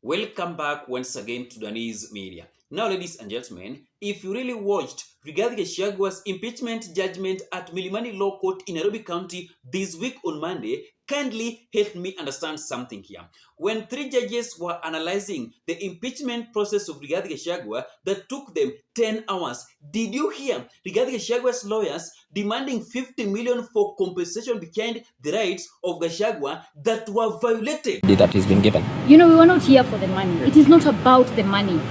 Welcome back once again to Danny's Media. Now, ladies and gentlemen, if you really watched regarding Gachagua's impeachment judgment at Milimani Law Court in Nairobi County this week on Monday, kindly help me understand something here. When three judges were analyzing the impeachment process of Rigathi Gachagua that took them 10 hours, did you hear Rigathi Gachagua's lawyers demanding 50 million for compensation behind the rights of Gachagua that were violated? That has been given. You know, we were not here for the money. It is not about the money.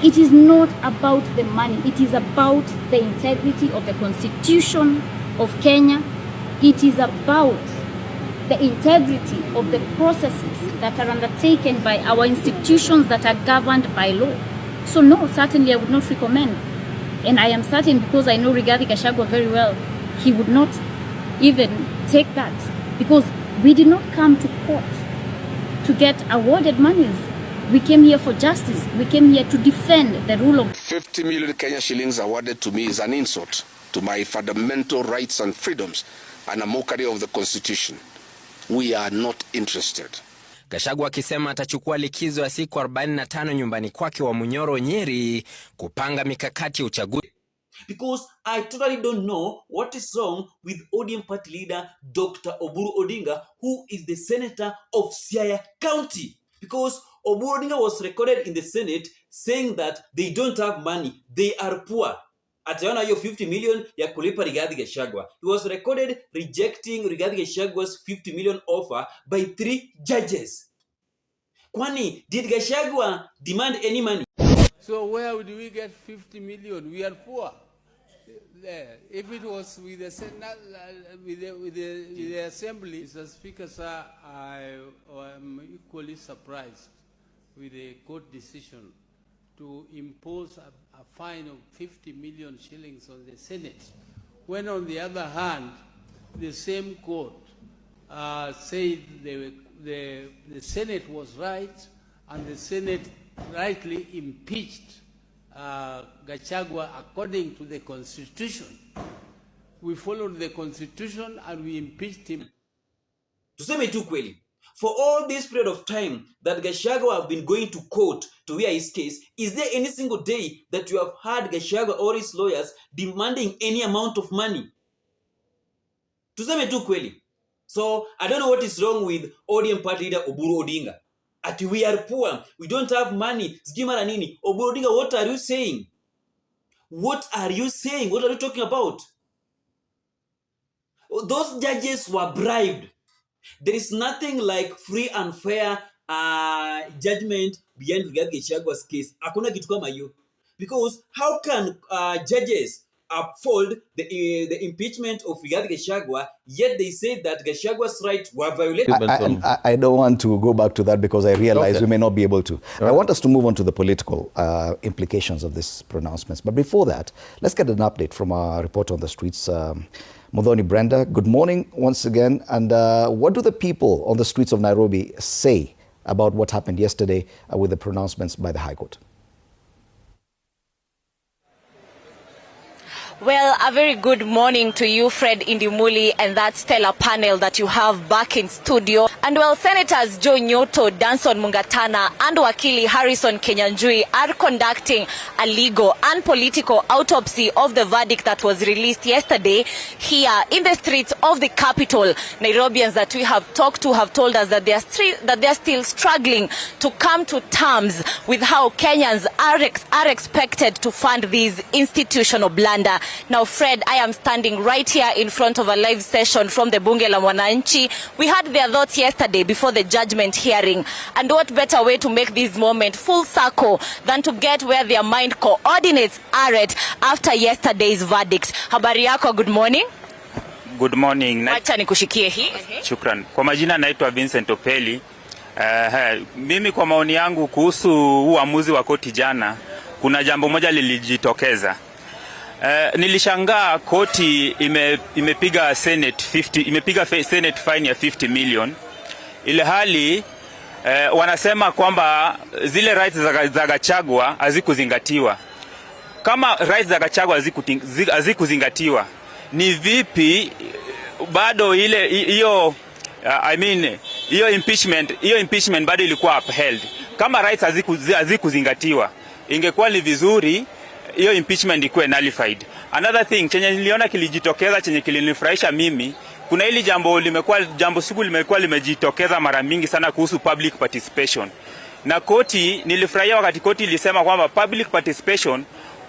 It is not about the money. It is about the integrity of the Constitution of Kenya. It is about the integrity of the processes that are undertaken by our institutions that are governed by law. So no, certainly I would not recommend. And I am certain, because I know Rigathi Gachagua very well, he would not even take that, because we did not come to court to get awarded monies. We came here for justice. We came here to defend the rule of 50 million Kenya shillings awarded to me is an insult to my fundamental rights and freedoms and a mockery of the Constitution. We are not interested. Gachagua akisema atachukua likizo ya siku 45 nyumbani kwake wa Munyoro, Nyeri, kupanga mikakati ya uchaguzi. Because I totally don't know what is wrong with ODM party leader Dr. Oburu Odinga, who is the senator of Siaya County. Because Oburu Odinga was recorded in the Senate saying that they don't have money, they are poor. Ataona hiyo 50 million ya kulipa Rigathi Gachagua. He was recorded rejecting Rigathi Gachagua's 50 million offer by 3 judges. Kwani, did Gachagua demand any money? So where would we get 50 million? We are poor. If it was with the Senate, with the Assembly, Mr. Speaker, sir, I am equally surprised with the court decision to impose a fine of 50 million shillings on the Senate, when on the other hand, the same court said the Senate was right and the Senate rightly impeached Gachagua according to the Constitution. We followed the Constitution and we impeached him. Tuseme tu kweli, for all this period of time that Gachagua have been going to court to hear his case, is there any single day that you have heard Gachagua or his lawyers demanding any amount of money? Tuseme tu kweli. So, I don't know what is wrong with ODM party leader Oburu Odinga. Ati we are poor, we don't have money, sgimara nini. Oburu Odinga, what are you saying? What are you saying? What are you talking about? Those judges were bribed. There is nothing like free and fair judgment behind Rigathi Gachagua's case. Hakuna kitu kama hiyo. Because how can judges uphold the impeachment of Rigathi Gachagua, yet they say that Gachagua's rights were violated? I don't want to go back to that because I realize we may not be able to. I want us to move on to the political implications of these pronouncements. But before that, let's get an update from our reporter on the streets, Muthoni Brenda. Good morning once again. And what do the people on the streets of Nairobi say about what happened yesterday with the pronouncements by the High Court? Well, a very good morning to you, Fred Indimuli, and that stellar panel that you have back in studio. And well, Senators Joe Nyoto, Danson Mungatana, and Wakili Harrison Kenyanjui are conducting a legal and political autopsy of the verdict that was released yesterday here in the streets of the capital. Nairobians that we have talked to have told us that they are still struggling to come to terms with how Kenyans are expected to fund these institutional blunder. Now, Fred, I am standing right here in front of a live session from the Bunge la Mwananchi. We had their thoughts yesterday before the judgment hearing. And what better way to make this moment full circle than to get where their mind coordinates are at after yesterday's verdict. Habari yako, good morning. Good morning. Acha nikushikie hii. Shukran. Kwa majina naitwa Vincent Opeli. Mimi kwa maoni yangu kuhusu uamuzi wa koti jana, kuna jambo moja lilijitokeza. Nilishangaa koti imepiga Senate Senate fine ya 50 million. Ile hali wanasema kwamba zile rights za Gachagua hazikuzingatiwa. Kama rights za Gachagua hazikuzingatiwa, ni vipi bado hiyo hiyo impeachment bado ilikuwa upheld? kama rights hazikuzingatiwa, ingekuwa ni vizuri hiyo impeachment ikuwe nullified. Another thing chenye niliona kilijitokeza chenye kilinifurahisha mimi, kuna hili jambo siku limekuwa limejitokeza mara mingi sana kuhusu public participation. Na koti, nilifurahia wakati koti ilisema kwamba public participation,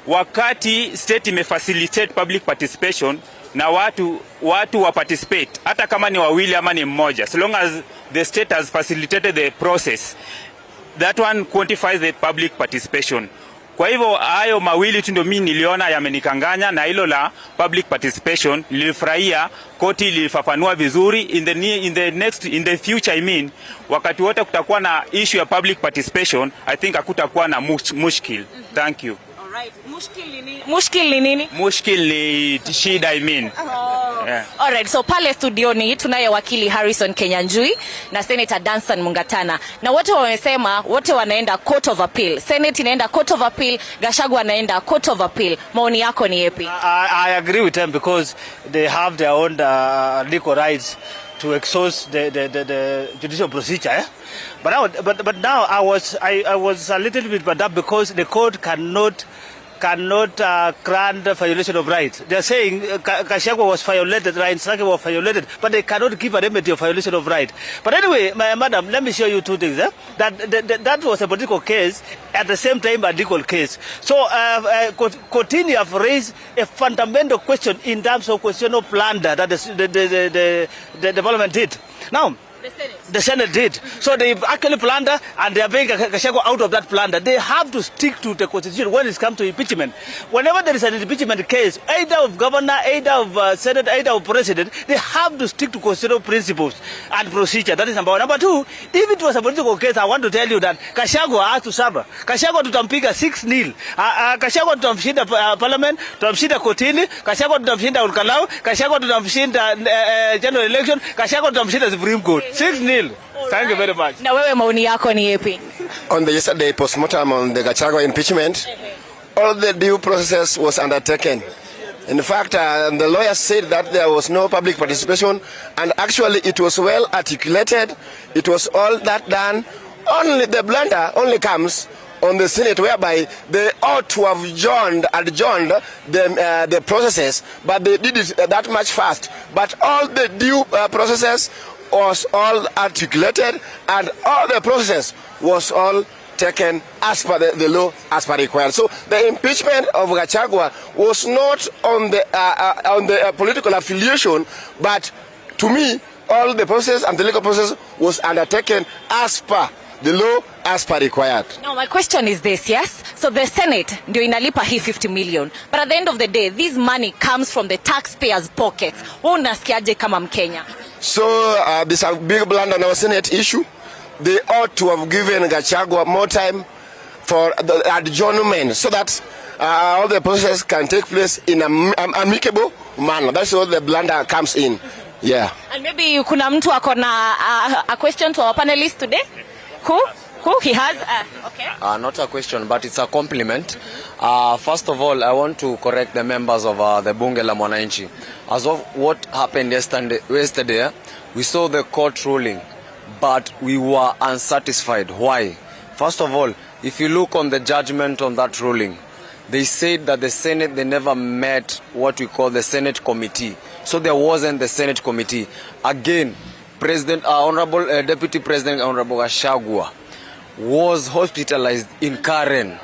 wakati state imefacilitate public participation na watu wa participate, hata kama ni wawili ama ni mmoja, so long as the state has facilitated the process, that one quantifies the public participation. Kwa hivyo hayo mawili tu ndio mimi niliona yamenikanganya, na hilo la public participation nilifurahia koti ilifafanua vizuri. In the future, wakati wote kutakuwa na issue ya public participation, I think hakutakuwa na mushkil. Thank you. Alright, mushkil ni nini? Mushkil ni shida, Yeah. Alright, so pale studioni tunaye wakili Harrison Kenyanjui na Senator Danson Mungatana. Na wote wamesema wote wanaenda Court of Appeal. Senate inaenda Court of Appeal, Gachagua anaenda Court of Appeal. Maoni yako ni yapi? I agree with them because they have their own legal rights to exhaust the judicial procedure. Eh? But now I was a little bit bad up because the court cannot grant violation of rights. They are saying Gachagua was violated, rights was violated, but they cannot give a remedy of violation of right. But anyway, madam, let me show you two things. That was a political case, at the same time a legal case. So continue have raised a fundamental question in terms of question of plunder that the parliament did. Now, the Senate did. So they actually plunder, and they are bringing Gachagua out of that plunder. They have to stick to the constitution when it comes to impeachment. Whenever there is an impeachment case, either of governor, either of Senate, either of president, they have to stick to constitutional principles and procedure. That is number one. Number two, if it was a political case, I want to tell you that Gachagua has to suffer. Gachagua tutampiga 6-0. Gachagua tutamshinda parliament, tutamshinda kotini, Gachagua tutamshinda Ulkalau, Gachagua tutamshinda general election, Gachagua tutamshinda Supreme Court. 6-0. Thank you very much. Na wewe maoni yako ni yapi? On the yesterday postmortem on the Gachagua impeachment, all the due process was undertaken. In fact, the lawyer said that there was no public participation, and actually it was well articulated. It was all that done. Only the blunder only comes on the Senate, whereby they ought to have adjourned the processes, but they did it that much fast. But all the due processes was all articulated, and all the process was all taken as per the law, as per required. So the impeachment of Gachagua was not on the political affiliation, but to me, all the process and the legal process was undertaken as per the law, as per required. Now my question is this, yes? So the Senate ndio inalipa hii 50 million, but at the end of the day, this money comes from the taxpayers' pockets. Wewe unasikiaje kama Mkenya? So this is a big blunder on our Senate issue. They ought to have given Gachagua more time for the adjournment so that all the process can take place in an amicable manner. That's where the blunder comes in. Yeah. And maybe kuna mtu akona a question to our panelists today? Who he has? Okay. Not a question, but it's a compliment. First of all, I want to correct the members of the Bunge la Mwananchi. As of what happened yesterday, we saw the court ruling, but we were unsatisfied. Why? First of all, if you look on the judgment on that ruling, they said that the Senate, they never met what we call the Senate committee. So there wasn't the Senate committee. Again, Honorable Deputy President Honorable Gachagua was hospitalized in Karen.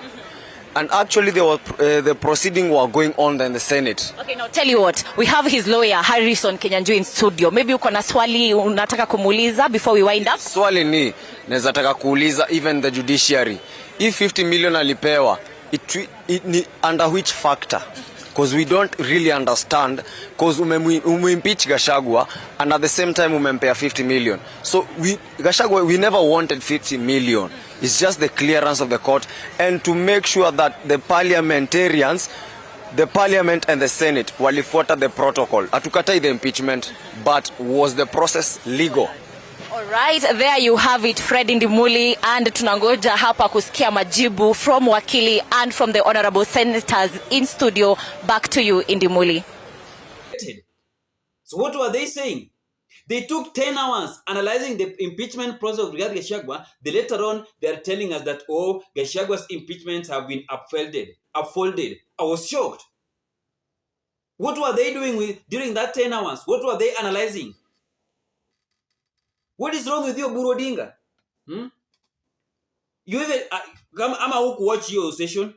And actually the proceeding were going on in the Senate. Okay, now tell you what, we have his lawyer Harrison Kenyanjui in studio. Maybe uko na swali unataka kumuuliza before we wind up? Swali ni naweza taka kuuliza even the judiciary. If 50 million alipewa, it under which factor? Because we don't really understand, because umempeach Gachagua and at the same time umempea 50 million. So Gachagua, we never wanted 50 million. It's just the clearance of the court and to make sure that the parliamentarians, the parliament and the Senate walifuata the protocol. Hatukatai the impeachment, but was the process legal? Alright, there you have it, Fred Ndimuli, and tunangoja hapa kusikia majibu from wakili and from the honorable senators in studio. Back to you, Ndimuli. So what were they saying? They took 10 hours analyzing the impeachment process of Rigathi Gachagua. Then later on, they are telling us that, oh, Gachagua's impeachments have been upfolded. I was shocked. What were they doing during that 10 hours? What were they analyzing? What is wrong with you, Oburu Odinga? You even, I'm watch your session.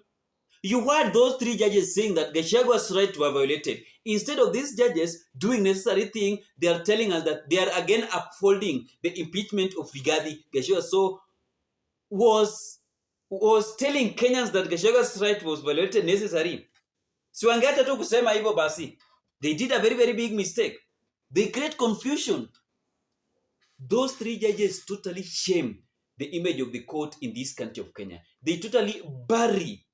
You heard those 3 judges saying that Gachagua's rights were violated. Instead of these judges doing necessary thing, they are telling us that they are again upholding the impeachment of Rigathi Gachagua. So was telling Kenyans that Gachagua's right was violated necessary. So wangeacha tu kusema hivyo basi. They did a very, very big mistake. They create confusion. Those 3 judges totally shame the image of the court in this country of Kenya. They totally bury,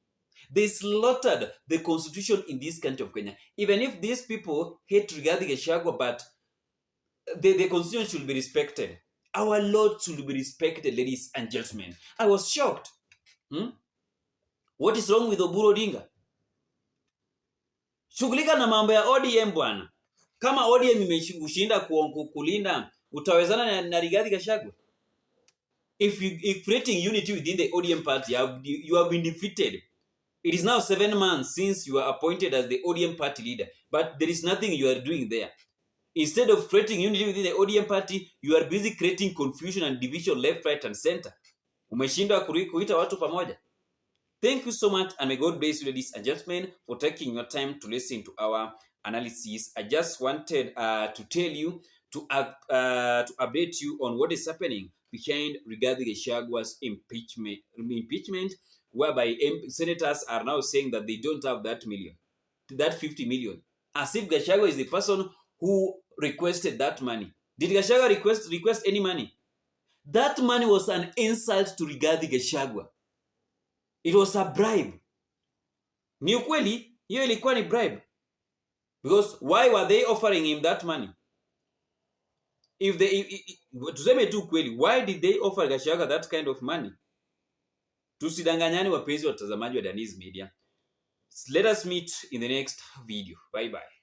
they slaughtered the constitution in this country of Kenya. Even if these people hate Rigathi Gachagua, but the constitution should be respected. Our Lord should be respected, ladies and gentlemen. I was shocked. What is wrong with Oburu Odinga? Shughulika na mambo ya ODM bwana. Kama ODM imeshinda kulinda, utawezana na Rigathi Gachagua? If creating unity within the ODM party, you have been defeated. It is now 7 months since you are appointed as the ODM party leader, but there is nothing you are doing there. Instead of creating unity within the ODM party, you are busy creating confusion and division left, right, and center. Umeshindwa kuita watu pamoja. Thank you so much, and may God bless you, ladies and gentlemen, for taking your time to listen to our analysis. I just wanted to tell you, to update you on what is happening behind Rigathi Gachagua's impeachment, whereby senators are now saying that they don't have that 50 million, as if Gachagua is the person who requested that money. Did Gachagua request any money? That money was an insult to Rigathi Gachagua. It was a bribe. Ni ukweli, hiyo ilikuwa ni bribe. Because why were they offering him that money? Tuseme tu kweli, why did they offer Gachagua that kind of money? Tusidanganyani wapenzi watazamaji wa Daniz Media. Let us meet in the next video. Bye bye.